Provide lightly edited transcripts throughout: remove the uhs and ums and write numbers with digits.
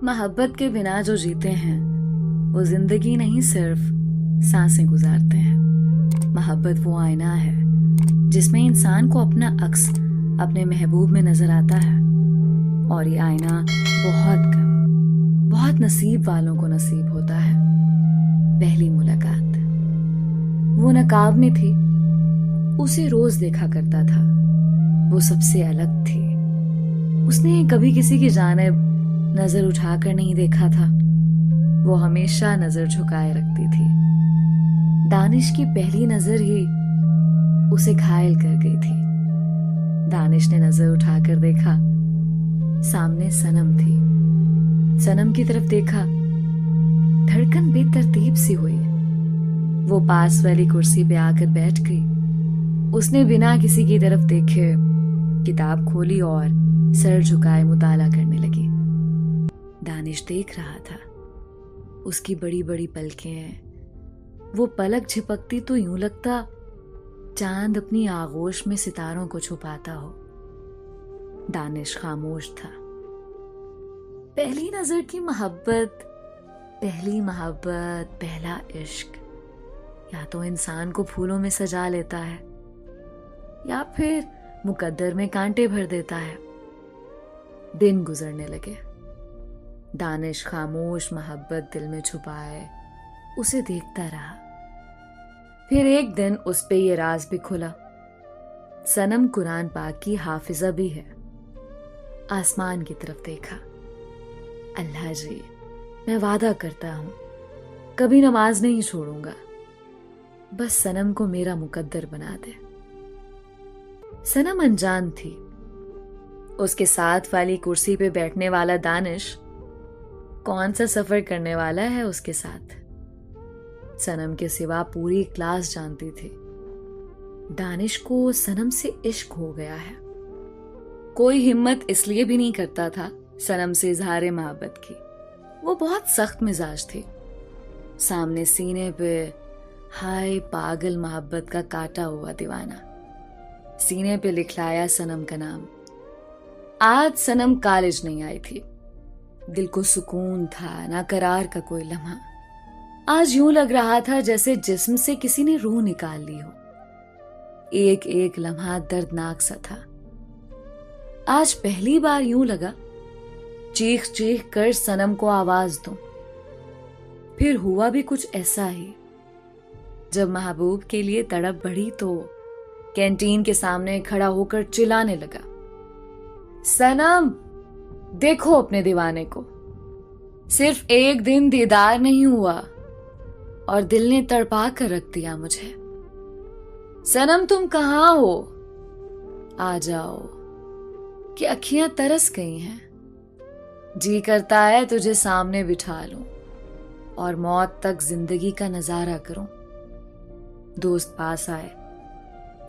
मोहब्बत के बिना जो जीते हैं वो जिंदगी नहीं सिर्फ सांसें गुजारते हैं। मोहब्बत वो आईना है जिसमें इंसान को अपना अक्स अपने महबूब में नजर आता है, और ये आईना बहुत नसीब वालों को नसीब होता है। पहली मुलाकात वो नकाब में थी, उसे रोज देखा करता था। वो सबसे अलग थी, उसने कभी किसी की जानिब नजर उठाकर नहीं देखा था। वो हमेशा नजर झुकाए रखती थी। दानिश की पहली नजर ही उसे घायल कर गई थी। दानिश ने नजर उठाकर देखा, सामने सनम थी। सनम की तरफ देखा, धड़कन बेतरतीब सी हुई। वो पास वाली कुर्सी पे आकर बैठ गई। उसने बिना किसी की तरफ देखे किताब खोली और सर झुकाए मुताला करने लगी। दानिश देख रहा था, उसकी बड़ी बड़ी पलकें। वो पलक झपकती तो यूं लगता चांद अपनी आगोश में सितारों को छुपाता हो। दानिश खामोश था। पहली नजर की मोहब्बत, पहली मोहब्बत, पहला इश्क या तो इंसान को फूलों में सजा लेता है या फिर मुकद्दर में कांटे भर देता है। दिन गुजरने लगे। दानिश खामोश मोहब्बत दिल में छुपाए उसे देखता रहा। फिर एक दिन उस पे ये राज भी खुला, सनम कुरान पाक की हाफिजा भी है। आसमान की तरफ देखा। अल्लाह जी, मैं वादा करता हूं कभी नमाज नहीं छोड़ूंगा, बस सनम को मेरा मुकद्दर बना दे। सनम अनजान थी, उसके साथ वाली कुर्सी पे बैठने वाला दानिश कौन सा सफर करने वाला है उसके साथ। सनम के सिवा पूरी क्लास जानती थी, दानिश को सनम से इश्क हो गया है। कोई हिम्मत इसलिए भी नहीं करता था सनम से इजहार मोहब्बत की। वो बहुत सख्त मिजाज थी। सामने सीने पे हाय पागल मोहब्बत का काटा हुआ दीवाना, सीने पे लिखलाया सनम का नाम। आज सनम कॉलेज नहीं आई थी। दिल को सुकून था, ना करार का कोई लम्हा। आज यूं लग रहा था जैसे जिस्म से किसी ने रूह निकाल ली हो। एक एक लम्हा दर्दनाक सा था। आज पहली बार यूं लगा चीख चीख कर सनम को आवाज दूं। फिर हुआ भी कुछ ऐसा ही। जब महबूब के लिए तड़प बढ़ी तो कैंटीन के सामने खड़ा होकर चिल्लाने लगा, सनम देखो अपने दीवाने को, सिर्फ एक दिन दीदार नहीं हुआ और दिल ने तड़पा कर रख दिया मुझे। सनम तुम कहां हो, आ जाओ कि अखियां तरस गई हैं। जी करता है तुझे सामने बिठा लूं और मौत तक जिंदगी का नजारा करूं। दोस्त पास आए,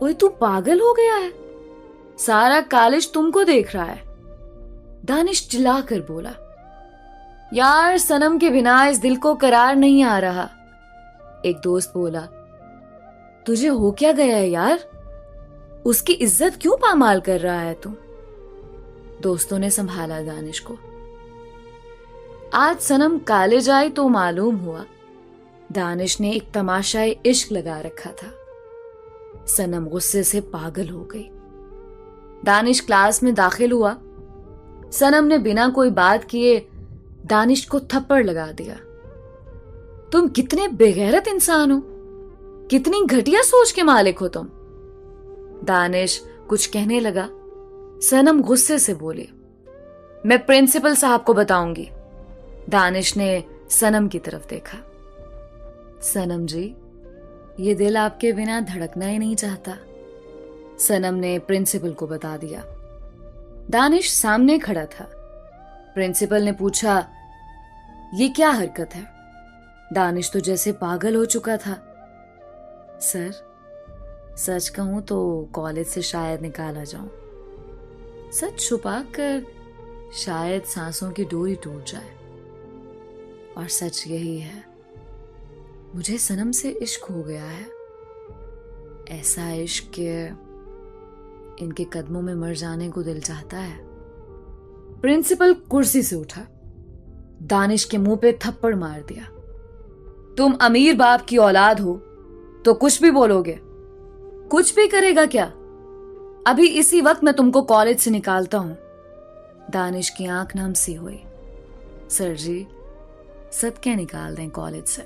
ओए तू पागल हो गया है, सारा कॉलेज तुमको देख रहा है। दानिश चिल्लाकर बोला, यार सनम के बिना इस दिल को करार नहीं आ रहा। एक दोस्त बोला, तुझे हो क्या गया है यार, उसकी इज्जत क्यों पामाल कर रहा है तू। दोस्तों ने संभाला दानिश को। आज सनम कॉलेज आई तो मालूम हुआ दानिश ने एक तमाशाए इश्क लगा रखा था। सनम गुस्से से पागल हो गई। दानिश क्लास में दाखिल हुआ। सनम ने बिना कोई बात किए दानिश को थप्पड़ लगा दिया। तुम कितने बेगैरत इंसान हो, कितनी घटिया सोच के मालिक हो तुम। दानिश कुछ कहने लगा। सनम गुस्से से बोली, मैं प्रिंसिपल साहब को बताऊंगी। दानिश ने सनम की तरफ देखा। सनम जी, ये दिल आपके बिना धड़कना ही नहीं चाहता। सनम ने प्रिंसिपल को बता दिया। दानिश सामने खड़ा था। प्रिंसिपल ने पूछा, ये क्या हरकत है। दानिश तो जैसे पागल हो चुका था। सर, सच कहूं तो कॉलेज से शायद निकाला जाऊं। सच छुपाकर शायद सांसों की डोरी टूट जाए। और सच यही है, मुझे सनम से इश्क हो गया है। ऐसा इश्क के इनके कदमों में मर जाने को दिल चाहता है। प्रिंसिपल कुर्सी से उठा। दानिश के मुंह पे थप्पड़ मार दिया। तुम अमीर बाप की औलाद हो तो कुछ भी बोलोगे? कुछ भी करेगा क्या? अभी इसी वक्त मैं तुमको कॉलेज से निकालता हूं। दानिश की आंख नम सी हुई। सर जी, सद निकाल दें कॉलेज से,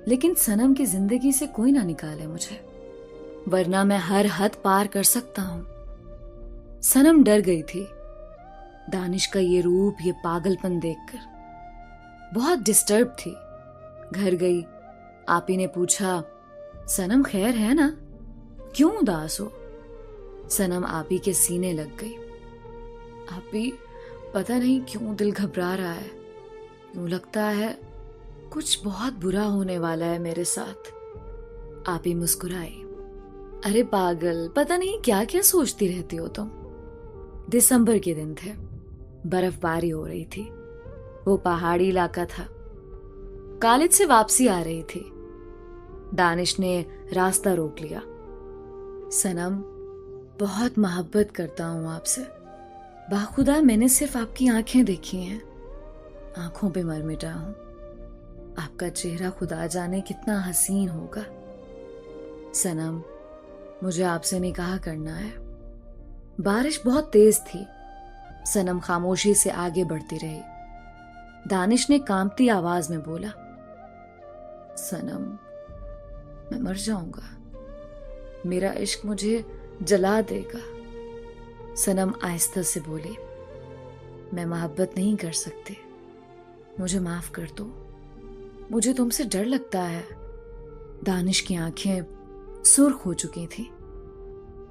लेकिन सनम की जिंदगी से कोई ना निकाले मुझे, वरना मैं हर हद पार कर सकता हूं। सनम डर गई थी दानिश का ये रूप, ये पागलपन देखकर। बहुत डिस्टर्ब थी। घर गई, आपी ने पूछा, सनम खैर है ना? क्यों उदास हो? सनम आपी के सीने लग गई। आपी, पता नहीं क्यों दिल घबरा रहा है। यूं लगता है कुछ बहुत बुरा होने वाला है मेरे साथ। आपी मुस्कुराई। अरे पागल, पता नहीं क्या क्या सोचती रहती हो तुम। दिसंबर के दिन थे, बर्फबारी हो रही थी। वो पहाड़ी इलाका था। कॉलेज से वापसी आ रही थी। दानिश ने रास्ता रोक लिया। सनम, बहुत मोहब्बत करता हूं आपसे। बाखुदा मैंने सिर्फ आपकी आंखें देखी हैं, आंखों पे मर मिटा हूं। आपका चेहरा खुदा जाने कितना हसीन होगा। सनम, मुझे आपसे निकाह करना है। बारिश बहुत तेज थी। सनम खामोशी से आगे बढ़ती रही। दानिश ने कांपती आवाज में बोला, सनम, मैं मर जाऊंगा। मेरा इश्क मुझे जला देगा। सनम आहिस्ता से बोली, मैं मोहब्बत नहीं कर सकती, मुझे माफ कर दो। मुझे तुमसे डर लगता है। दानिश की आंखें सुर्ख हो चुकी थी।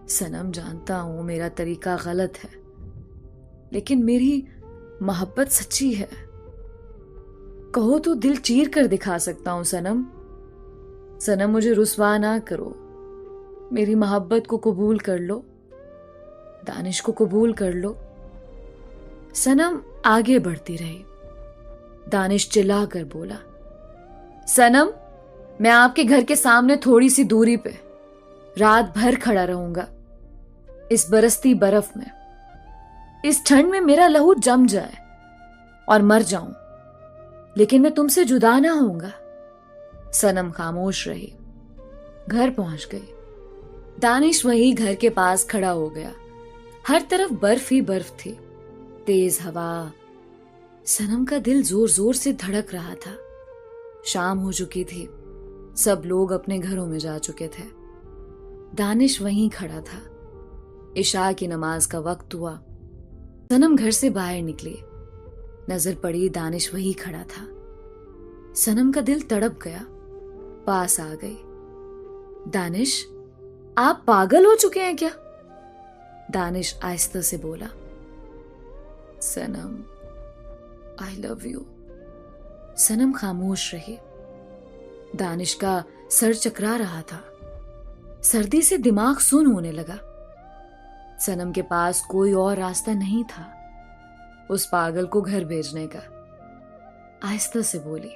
सनम, जानता हूं मेरा तरीका गलत है, लेकिन मेरी मोहब्बत सच्ची है। कहो तो दिल चीर कर दिखा सकता हूं सनम। सनम, मुझे रुस्वा ना करो। मेरी मोहब्बत को कबूल कर लो। दानिश को कबूल कर लो। सनम आगे बढ़ती रही। दानिश चिल्ला कर बोला, सनम, मैं आपके घर के सामने थोड़ी सी दूरी पे रात भर खड़ा रहूंगा, इस बरसती बर्फ में। इस ठंड में मेरा लहू जम जाए और मर जाऊं, लेकिन मैं तुमसे जुदा ना होऊंगा। सनम खामोश रही। घर पहुंच गई। दानिश वही घर के पास खड़ा हो गया। हर तरफ बर्फ ही बर्फ थी, तेज हवा। सनम का दिल जोर जोर से धड़क रहा था। शाम हो चुकी थी। सब लोग अपने घरों में जा चुके थे। दानिश वहीं खड़ा था। इशा की नमाज का वक्त हुआ। सनम घर से बाहर निकली। नजर पड़ी, दानिश वहीं खड़ा था। सनम का दिल तड़प गया। पास आ गई। दानिश, आप पागल हो चुके हैं क्या? दानिश आहिस्ता से बोला, सनम, आई लव यू। सनम खामोश रही। दानिश का सर चकरा रहा था। सर्दी से दिमाग सुन होने लगा। सनम के पास कोई और रास्ता नहीं था उस पागल को घर भेजने का। आहिस्ता से बोली,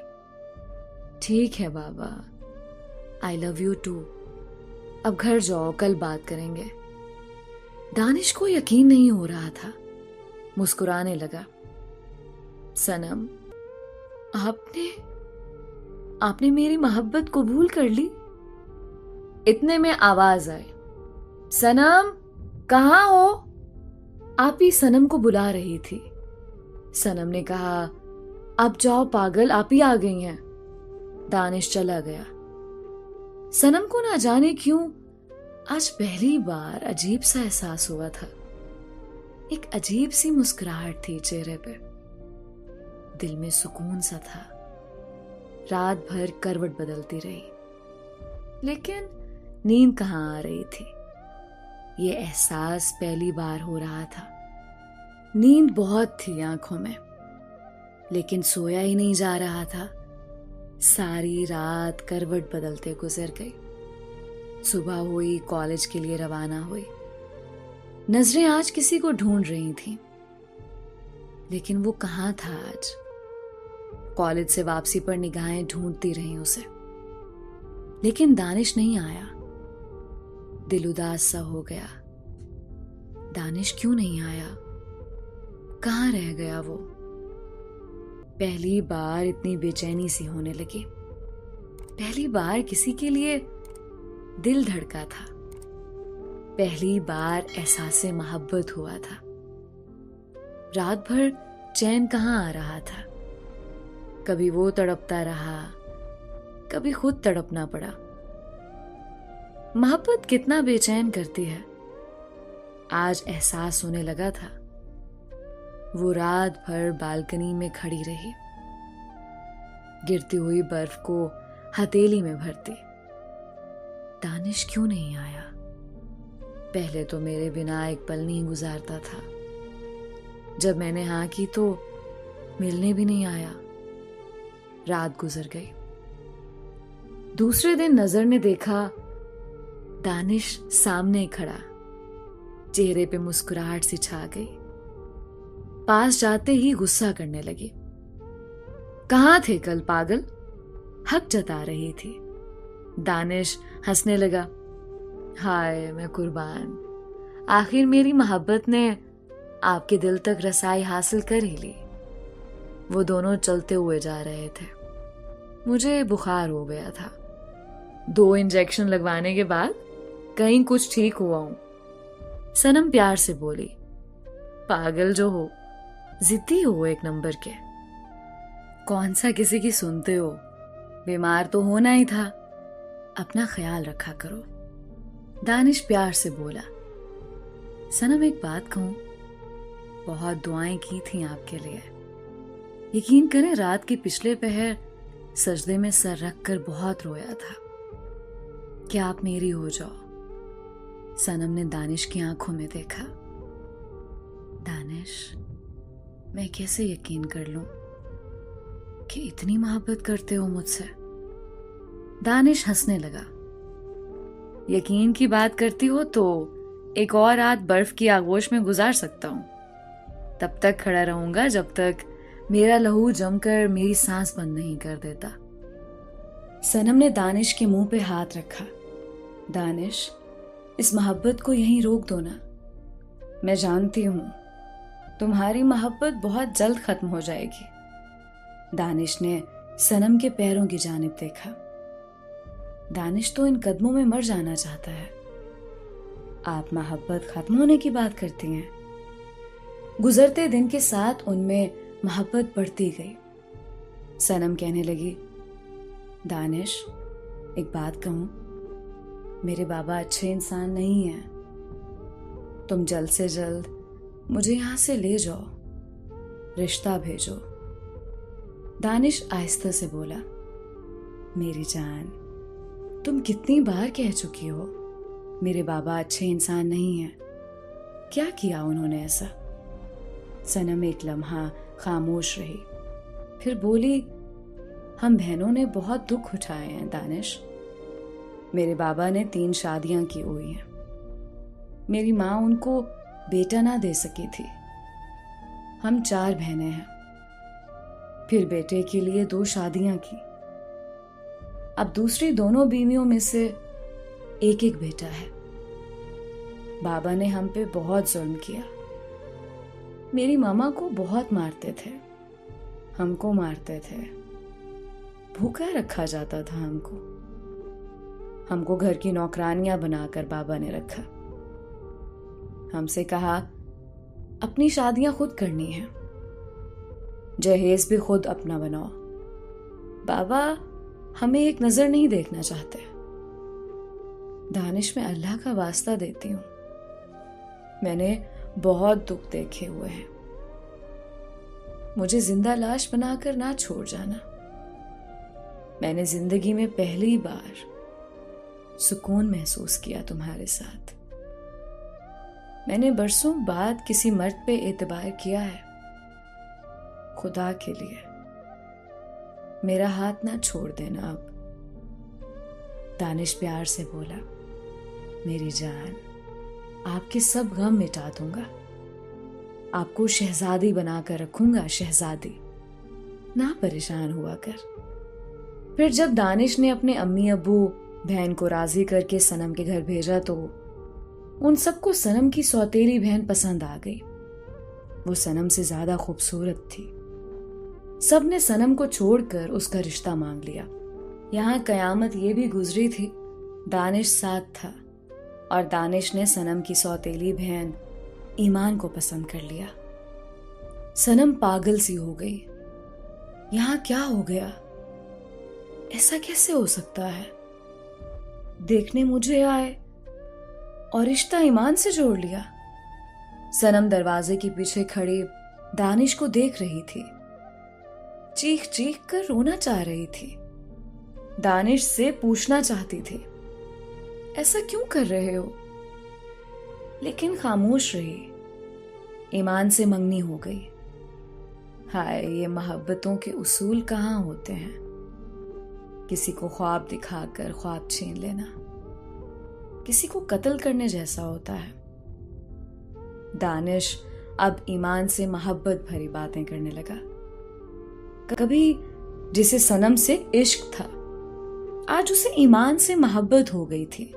ठीक है बाबा, आई लव यू टू। अब घर जाओ, कल बात करेंगे। दानिश को यकीन नहीं हो रहा था। मुस्कुराने लगा। सनम, आपने मेरी मोहब्बत कबूल कर ली? इतने में आवाज आई, सनम, कहां हो? आप ही सनम को बुला रही थी। सनम ने कहा, अब जाओ पागल, आप ही आ गई हैं। दानिश चला गया। सनम को ना जाने क्यों आज पहली बार अजीब सा एहसास हुआ था। एक अजीब सी मुस्कुराहट थी चेहरे पे। दिल में सुकून सा था। रात भर करवट बदलती रही, लेकिन नींद कहाँ आ रही थी। ये एहसास पहली बार हो रहा था। नींद बहुत थी आंखों में, लेकिन सोया ही नहीं जा रहा था। सारी रात करवट बदलते गुजर गई। सुबह हुई, कॉलेज के लिए रवाना हुई। नजरें आज किसी को ढूंढ रही थीं, लेकिन वो कहाँ था आज। कॉलेज से वापसी पर निगाहें ढूंढती रहीं उसे, लेकिन दानिश नहीं आया। दिल उदास सा हो गया। दानिश क्यों नहीं आया? कहाँ रह गया वो? पहली बार इतनी बेचैनी सी होने लगी। पहली बार किसी के लिए दिल धड़का था। पहली बार एहसास मोहब्बत हुआ था। रात भर चैन कहाँ आ रहा था। कभी वो तड़पता रहा, कभी खुद तड़पना पड़ा। मोहब्बत कितना बेचैन करती है, आज एहसास होने लगा था। वो रात भर बालकनी में खड़ी रही, गिरती हुई बर्फ को हथेली में भरती। दानिश क्यों नहीं आया? पहले तो मेरे बिना एक पल नहीं गुजारता था। जब मैंने हाँ की तो मिलने भी नहीं आया। रात गुजर गई। दूसरे दिन नजर ने देखा दानिश सामने खड़ा, चेहरे पे मुस्कुराहट सी छा गई। पास जाते ही गुस्सा करने लगी। कहाँ थे कल पागल? हक जता रही थी। दानिश हंसने लगा। हाय मैं कुर्बान, आखिर मेरी मोहब्बत ने आपके दिल तक रसाई हासिल कर ही ली। वो दोनों चलते हुए जा रहे थे। मुझे बुखार हो गया था। 2 इंजेक्शन लगवाने के बाद कहीं कुछ ठीक हुआ हूं। सनम प्यार से बोली। पागल जो हो, जिद्दी हो एक नंबर के। कौन सा किसी की सुनते हो? बीमार तो होना ही था, अपना ख्याल रखा करो। दानिश प्यार से बोला। सनम एक बात कहूं, बहुत दुआएं की थी आपके लिए। यकीन करें रात के पिछले पहर सजदे में सर रख कर बहुत रोया था। क्या आप मेरी हो जाओ? सनम ने दानिश की आंखों में देखा। दानिश, मैं कैसे यकीन कर लूं कि इतनी मोहब्बत करते हो मुझसे? दानिश हंसने लगा। यकीन की बात करती हो तो एक और रात बर्फ की आगोश में गुजार सकता हूं। तब तक खड़ा रहूंगा जब तक मेरा लहू जमकर मेरी सांस बंद नहीं कर देता। सनम ने दानिश के मुंह पे हाथ रखा। दानिश, इस मोहब्बत को यहीं रोक दो ना। मैं जानती हूं तुम्हारी मोहब्बत बहुत जल्द खत्म हो जाएगी। दानिश ने सनम के पैरों की जानिब देखा। दानिश तो इन कदमों में मर जाना चाहता है। आप मोहब्बत खत्म होने की बात करती हैं। गुजरते दिन के साथ उनमें मोहब्बत बढ़ती गई। सनम कहने लगी, दानिश एक बात कहूं, मेरे बाबा अच्छे इंसान नहीं हैं। तुम जल्द से जल्द मुझे यहां से ले जाओ, रिश्ता भेजो। दानिश आहिस्ता से बोला, मेरी जान, तुम कितनी बार कह चुकी हो मेरे बाबा अच्छे इंसान नहीं हैं। क्या किया उन्होंने ऐसा? सनम एक लम्हा खामोश रही, फिर बोली, हम बहनों ने बहुत दुख उठाए हैं दानिश। मेरे बाबा ने 3 शादियां की हुई हैं। मेरी माँ उनको बेटा ना दे सकी थी। हम 4 बहनें हैं। फिर बेटे के लिए 2 शादियां की। अब दूसरी दोनों बीवियों में से एक एक बेटा है। बाबा ने हम पे बहुत जुल्म किया। मेरी मामा को बहुत मारते थे, हमको मारते थे, भूखा रखा जाता था हमको घर की नौकरानियां बनाकर बाबा ने रखा। हमसे कहा अपनी शादियां खुद करनी है, जहेज भी खुद अपना बनाओ। बाबा हमें एक नजर नहीं देखना चाहते। दानिश में अल्लाह का वास्ता देती हूं, मैंने बहुत दुख देखे हुए हैं। मुझे जिंदा लाश बनाकर ना छोड़ जाना। मैंने जिंदगी में पहली बार सुकून महसूस किया तुम्हारे साथ। मैंने बरसों बाद किसी मर्द पे एतबार किया है। खुदा के लिए मेरा हाथ ना छोड़ देना अब। दानिश प्यार से बोला, मेरी जान, आपके सब गम मिटा दूंगा। आपको शहजादी बनाकर रखूंगा, शहजादी। ना परेशान हुआ कर। फिर जब दानिश ने अपने अम्मी अब्बू बहन को राजी करके सनम के घर भेजा तो उन सबको सनम की सौतेली बहन पसंद आ गई। वो सनम से ज्यादा खूबसूरत थी। सब ने सनम को छोड़कर उसका रिश्ता मांग लिया। यहाँ कयामत ये भी गुजरी थी, दानिश साथ था और दानिश ने सनम की सौतेली बहन ईमान को पसंद कर लिया। सनम पागल सी हो गई। यहाँ क्या हो गया? ऐसा कैसे हो सकता है? देखने मुझे आए और रिश्ता ईमान से जोड़ लिया। सनम दरवाजे के पीछे खड़ी दानिश को देख रही थी। चीख चीख कर रोना चाह रही थी। दानिश से पूछना चाहती थी, ऐसा क्यों कर रहे हो? लेकिन खामोश रही। ईमान से मंगनी हो गई। हाय, ये मोहब्बतों के उसूल कहाँ होते हैं? किसी को ख्वाब दिखाकर ख्वाब छीन लेना किसी को कत्ल करने जैसा होता है। दानिश अब ईमान से मोहब्बत भरी बातें करने लगा। कभी जिसे सनम से इश्क था, आज उसे ईमान से मोहब्बत हो गई थी।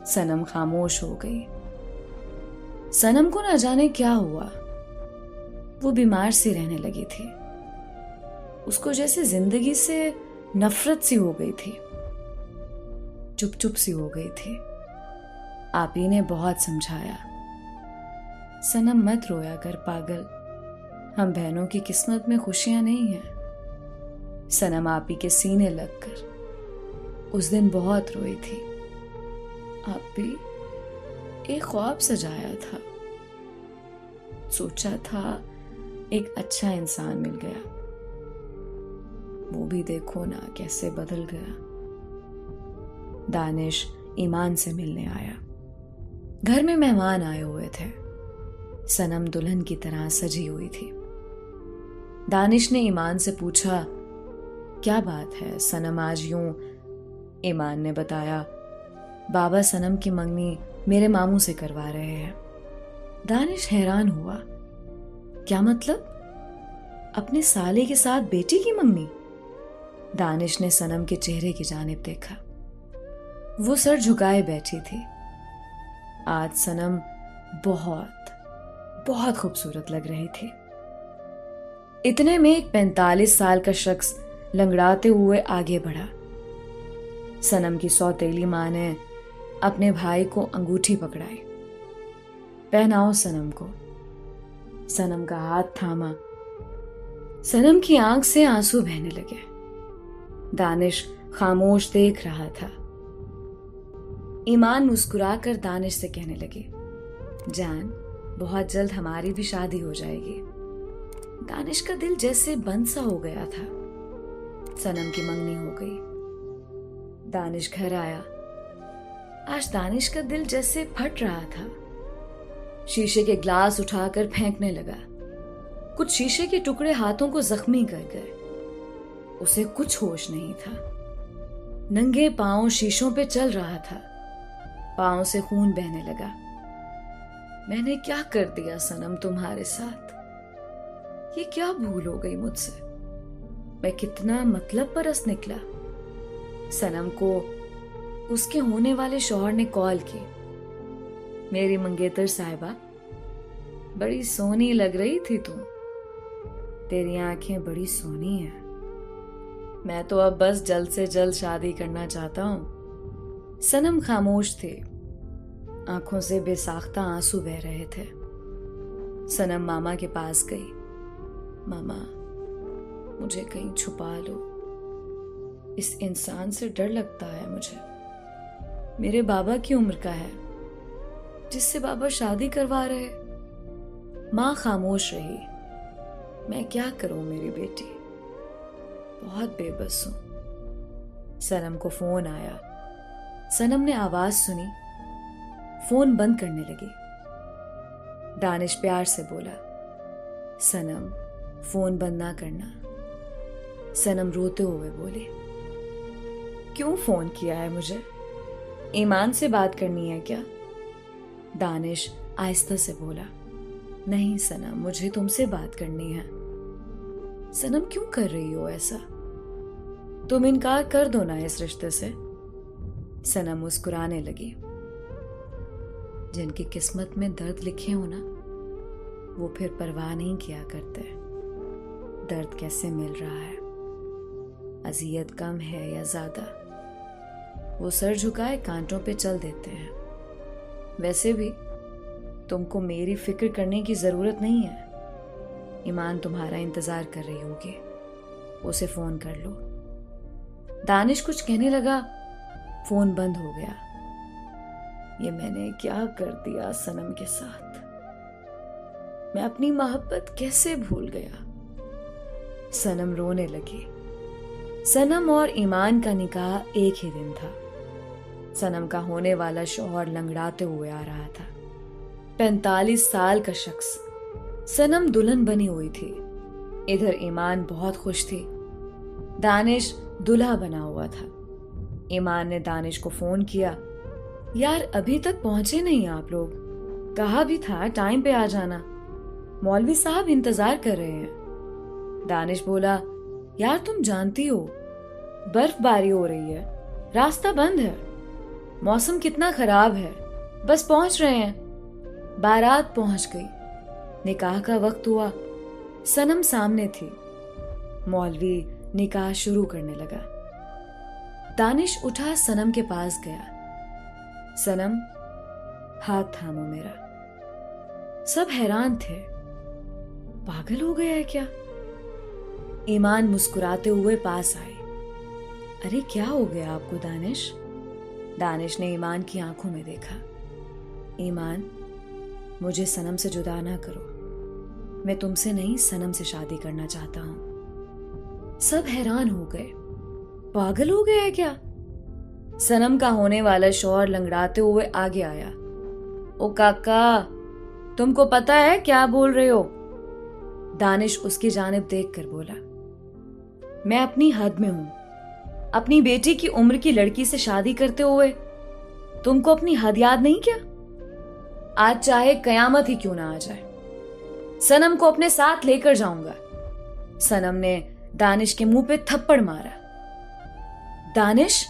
सनम खामोश हो गई। सनम को न जाने क्या हुआ। वो बीमार सी रहने लगी थी। उसको जैसे जिंदगी से नफरत सी हो गई थी। चुप चुप सी हो गई थी। आप ही ने बहुत समझाया, सनम मत रोया कर पागल, हम बहनों की किस्मत में खुशियां नहीं हैं। सनम आप ही के सीने लगकर उस दिन बहुत रोई थी। आप भी एक ख्वाब सजाया था, सोचा था एक अच्छा इंसान मिल गया, वो भी देखो ना कैसे बदल गया। दानिश ईमान से मिलने आया। घर में मेहमान आए हुए थे। सनम दुल्हन की तरह सजी हुई थी। दानिश ने ईमान से पूछा, क्या बात है सनम आज यूं? ईमान ने बताया, बाबा सनम की मंगनी मेरे मामू से करवा रहे हैं। दानिश हैरान हुआ, क्या मतलब? अपने साले के साथ बेटी की मंगनी? दानिश ने सनम के चेहरे की जानिब देखा। वो सर झुकाए बैठी थी। आज सनम बहुत बहुत खूबसूरत लग रही थी। इतने में एक 45 साल का शख्स लंगड़ाते हुए आगे बढ़ा। सनम की सौतेली मां ने अपने भाई को अंगूठी पकड़ाई। पहनाओ सनम को। सनम का हाथ थामा। सनम की आंख से आंसू बहने लगे। दानिश खामोश देख रहा था। ईमान मुस्कुराकर दानिश से कहने लगी, जान, बहुत जल्द हमारी भी शादी हो जाएगी। दानिश का दिल जैसे बंद सा हो गया था। सनम की मंगनी हो गई। दानिश घर आया। आज दानिश का दिल जैसे फट रहा था। शीशे के ग्लास उठाकर फेंकने लगा। कुछ शीशे के टुकड़े हाथों को जख्मी कर गए। उसे कुछ होश नहीं था। नंगे पांव शीशों पे चल रहा था। पांव से खून बहने लगा। मैंने क्या कर दिया सनम तुम्हारे साथ? ये क्या भूल हो गई मुझसे? मैं कितना मतलब परस्त निकला। सनम को उसके होने वाले शौहर ने कॉल की। मेरी मंगेतर साहिबा, बड़ी सोनी लग रही थी तुम। तेरी आंखें बड़ी सोनी हैं। मैं तो अब बस जल्द से जल्द शादी करना चाहता हूं। सनम खामोश थी। आंखों से बेसाख्ता आंसू बह रहे थे। सनम मामा के पास गई। मामा, मुझे कहीं छुपा लो। इस इंसान से डर लगता है मुझे। मेरे बाबा की उम्र का है, जिससे बाबा शादी करवा रहे। मां खामोश रही। मैं क्या करूं मेरी बेटी, बहुत बेबस हूं। सनम को फोन आया। सनम ने आवाज सुनी, फोन बंद करने लगी। दानिश प्यार से बोला, सनम फोन बंद ना करना। सनम रोते हुए बोली, क्यों फोन किया है मुझे? ईमान से बात करनी है क्या? दानिश आहिस्ता से बोला, नहीं सनम, मुझे तुमसे बात करनी है। सनम क्यों कर रही हो ऐसा? तुम इनकार कर दो ना इस रिश्ते से। सनम मुस्कुराने लगी। जिनकी किस्मत में दर्द लिखे हो ना, वो फिर परवाह नहीं किया करते। दर्द कैसे मिल रहा है, अजियत कम है या ज्यादा। वो सर झुकाए कांटों पे चल देते हैं। वैसे भी तुमको मेरी फिक्र करने की जरूरत नहीं है। ईमान तुम्हारा इंतजार कर रही होगी, उसे फोन कर लो। दानिश कुछ कहने लगा, फोन बंद हो गया। ये मैंने क्या कर दिया सनम के साथ? मैं अपनी मोहब्बत कैसे भूल गया? सनम रोने लगी। सनम और ईमान का निकाह एक ही दिन था। सनम का होने वाला शौहर लंगड़ाते हुए आ रहा था। 45 साल का शख्स। सनम दुल्हन बनी हुई थी। इधर ईमान बहुत खुश थी। दानिश दूल्हा बना हुआ था। ईमान ने दानिश को फोन किया, यार अभी तक पहुंचे नहीं आप लोग? कहा भी था टाइम पे आ जाना, मौलवी साहब इंतजार कर रहे हैं। दानिश बोला, यार तुम जानती हो बर्फबारी हो रही है, रास्ता बंद है, मौसम कितना खराब है, बस पहुंच रहे हैं। बारात पहुंच गई। निकाह का वक्त हुआ। सनम सामने थी। मौलवी निकाह शुरू करने लगा। दानिश उठा सनम के पास गया। सनम, हाथ थामो मेरा। सब हैरान थे, पागल हो गया है क्या? ईमान मुस्कुराते हुए पास आए। अरे क्या हो गया आपको दानिश? दानिश ने ईमान की आंखों में देखा। ईमान, मुझे सनम से जुदा ना करो। मैं तुमसे नहीं, सनम से शादी करना चाहता हूं। सब हैरान हो गए। पागल हो गया है क्या? सनम का होने वाला शौहर लंगड़ाते हुए आगे आया। ओ काका, तुमको पता है क्या बोल रहे हो? दानिश उसकी जानिब देखकर बोला, मैं अपनी हद में हूं। अपनी बेटी की उम्र की लड़की से शादी करते हुए तुमको अपनी हद याद नहीं क्या? आज चाहे कयामत ही क्यों ना आ जाए, सनम को अपने साथ लेकर जाऊंगा। सनम ने दानिश के मुंह पे थप्पड़ मारा। दानिश,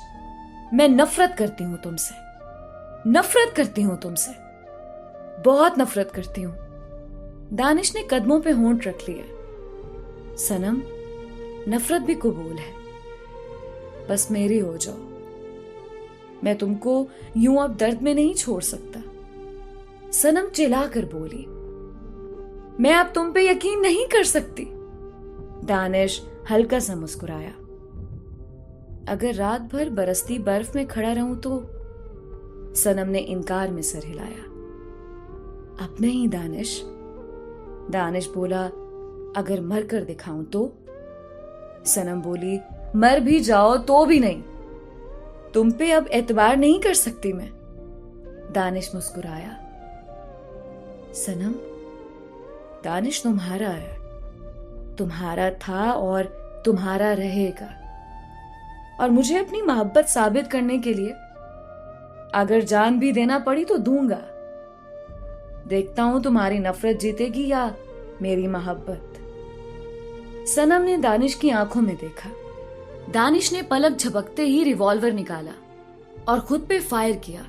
मैं नफरत करती हूं तुमसे, नफरत करती हूं तुमसे, बहुत नफरत करती हूं। दानिश ने कदमों पे होंठ रख लिया। सनम, नफरत भी कबूल है, बस मेरी हो जाओ। मैं तुमको यूं अब दर्द में नहीं छोड़ सकता। सनम चिल्लाकर बोली, मैं अब तुम पे यकीन नहीं कर सकती। दानिश हल्का सा मुस्कुराया। अगर रात भर बरसती बर्फ में खड़ा रहूं तो? सनम ने इनकार में सर हिलाया। अब नहीं दानिश। दानिश बोला, अगर मर कर दिखाऊं तो? सनम बोली, मर भी जाओ तो भी नहीं, तुम पे अब एतबार नहीं कर सकती मैं। दानिश मुस्कुराया। सनम, दानिश तुम्हारा है, तुम्हारा था और तुम्हारा रहेगा। और मुझे अपनी मोहब्बत साबित करने के लिए अगर जान भी देना पड़ी तो दूंगा। देखता हूं तुम्हारी नफरत जीतेगी या मेरी मोहब्बत। सनम ने दानिश की आंखों में देखा। दानिश ने पलक झपकते ही रिवॉल्वर निकाला और खुद पे फायर किया।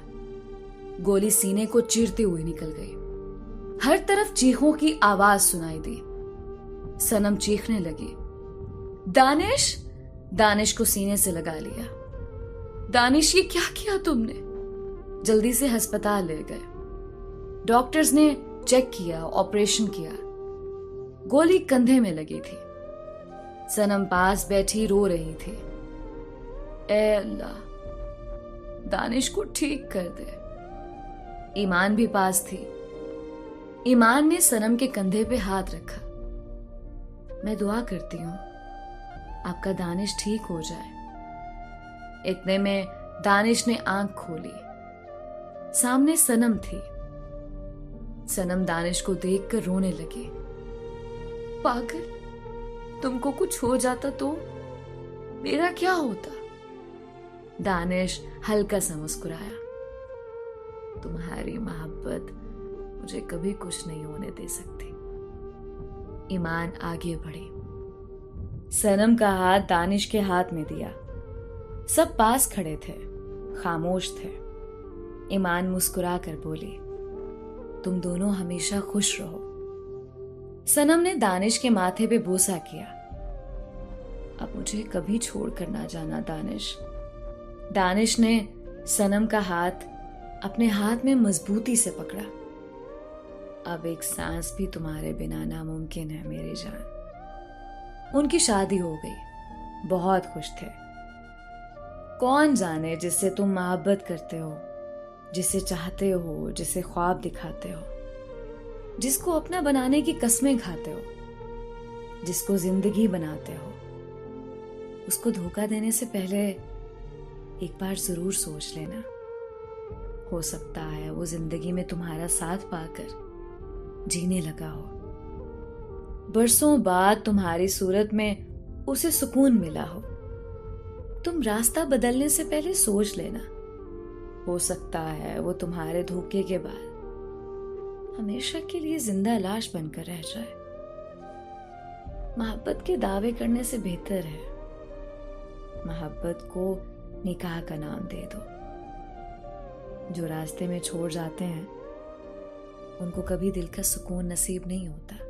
गोली सीने को चीरते हुए निकल गई। हर तरफ चीखों की आवाज सुनाई दी। सनम चीखने लगी, दानिश! दानिश को सीने से लगा लिया। दानिश, ये क्या किया तुमने? जल्दी से अस्पताल ले गए। डॉक्टर्स ने चेक किया, ऑपरेशन किया। गोली कंधे में लगी थी। सनम पास बैठी रो रही थी। ए अल्लाह, दानिश को ठीक कर दे। ईमान भी पास थी। ईमान ने सनम के कंधे पे हाथ रखा। मैं दुआ करती हूं आपका दानिश ठीक हो जाए। इतने में दानिश ने आंख खोली। सामने सनम थी। सनम दानिश को देखकर रोने लगी। पागल, तुमको कुछ हो जाता तो मेरा क्या होता? दानिश हल्का सा मुस्कुराया। तुम्हारी मोहब्बत मुझे कभी कुछ नहीं होने दे सकती। ईमान आगे बढ़ी। सनम का हाथ दानिश के हाथ में दिया। सब पास खड़े थे, खामोश थे। ईमान मुस्कुरा कर बोली, तुम दोनों हमेशा खुश रहो। सनम ने दानिश के माथे पे बोसा किया। अब मुझे कभी छोड़ कर ना जाना दानिश। दानिश ने सनम का हाथ अपने हाथ में मजबूती से पकड़ा। अब एक सांस भी तुम्हारे बिना नामुमकिन है मेरी जान। उनकी शादी हो गई, बहुत खुश थे। कौन जाने जिससे तुम मोहब्बत करते हो, जिसे चाहते हो, जिसे ख्वाब दिखाते हो, जिसको अपना बनाने की कस्में खाते हो, जिसको जिंदगी बनाते हो, उसको धोखा देने से पहले एक बार जरूर सोच लेना। हो सकता है वो जिंदगी में तुम्हारा साथ पाकर जीने लगा हो। बरसों बाद तुम्हारी सूरत में उसे सुकून मिला हो। तुम रास्ता बदलने से पहले सोच लेना। हो सकता है वो तुम्हारे धोखे के बाद हमेशा के लिए जिंदा लाश बनकर रह जाए। मोहब्बत के दावे करने से बेहतर है मोहब्बत को निकाह का नाम दे दो। जो रास्ते में छोड़ जाते हैं उनको कभी दिल का सुकून नसीब नहीं होता।